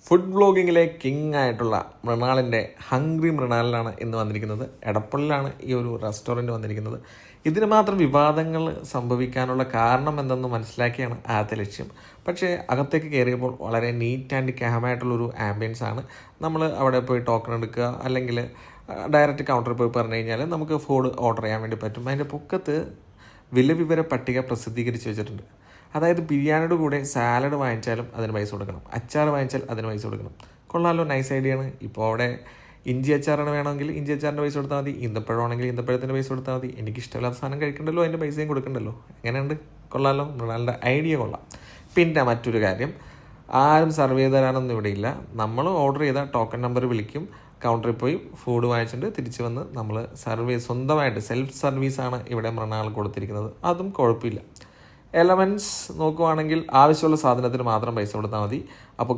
Food ബ്ലോഗിങ്ങിലെ king ആയിട്ടുള്ള മൃണാളിൻ്റെ hungry മൃണാലിലാണ് ഇന്ന് വന്നിരിക്കുന്നത്. എടപ്പള്ളിലാണ് ഈ ഒരു റെസ്റ്റോറൻറ്റ് വന്നിരിക്കുന്നത്. ഇതിന് മാത്രം വിവാദങ്ങൾ സംഭവിക്കാനുള്ള കാരണം എന്തെന്ന് മനസ്സിലാക്കിയാണ് ആദ്യത്തെ ലക്ഷ്യം. പക്ഷേ അകത്തേക്ക് കയറിയപ്പോൾ വളരെ നീറ്റ് ആൻഡ് ക്യാമായിട്ടുള്ളൊരു ആംബിയൻസ് ആണ്. നമ്മൾ അവിടെ പോയി ടോക്കൺ എടുക്കുക, അല്ലെങ്കിൽ ഡയറക്റ്റ് കൗണ്ടറിൽ പോയി പറഞ്ഞു കഴിഞ്ഞാൽ നമുക്ക് ഫുഡ് ഓർഡർ ചെയ്യാൻ വേണ്ടി പറ്റും. അതിൻ്റെ പൊക്കത്ത് വിലവിവര പട്ടിക പ്രസിദ്ധീകരിച്ച് വെച്ചിട്ടുണ്ട്. അതായത് ബിരിയാണിയുടെ കൂടെ സാലഡ് വാങ്ങിച്ചാലും അതിന് പൈസ കൊടുക്കണം, അച്ചാർ വാങ്ങിച്ചാൽ അതിന് പൈസ കൊടുക്കണം. കൊള്ളാമല്ലോ, നൈസ് ഐഡിയ ആണ്. ഇപ്പോൾ അവിടെ ഇഞ്ചി അച്ചാറാണ് വേണമെങ്കിൽ ഇഞ്ചി അച്ചാറിൻ്റെ പൈസ കൊടുത്താൽ മതി, ഈന്തപ്പഴമാണെങ്കിൽ ഈന്തപ്പഴത്തിൻ്റെ പൈസ കൊടുത്താൽ മതി. എനിക്ക് ഇഷ്ടമില്ലാത്ത സാധനം കഴിക്കണ്ടല്ലോ, അതിൻ്റെ പൈസയും കൊടുക്കണ്ടല്ലോ. എങ്ങനെയുണ്ട്? കൊള്ളാമല്ലോ, മൃണാലിൻ്റെ ഐഡിയ കൊള്ളാം. പിന്നെ മറ്റൊരു കാര്യം, ആരും സർവ് ചെയ്ത് തരാനൊന്നും ഇവിടെ ഇല്ല. നമ്മൾ ഓർഡർ ചെയ്ത ടോക്കൺ നമ്പർ വിളിക്കും, കൗണ്ടറിൽ പോയി ഫുഡ് വാങ്ങിച്ചിട്ട് തിരിച്ച് വന്ന് നമ്മൾ സ്വന്തമായിട്ട് സെൽഫ് സർവീസാണ് ഇവിടെ മൃണാൾ കൊടുത്തിരിക്കുന്നത്. അതും കുഴപ്പമില്ല. എലമെൻറ്റ്സ് നോക്കുവാണെങ്കിൽ ആവശ്യമുള്ള സാധനത്തിന് മാത്രം പൈസ കൊടുത്താൽ മതി. അപ്പോൾ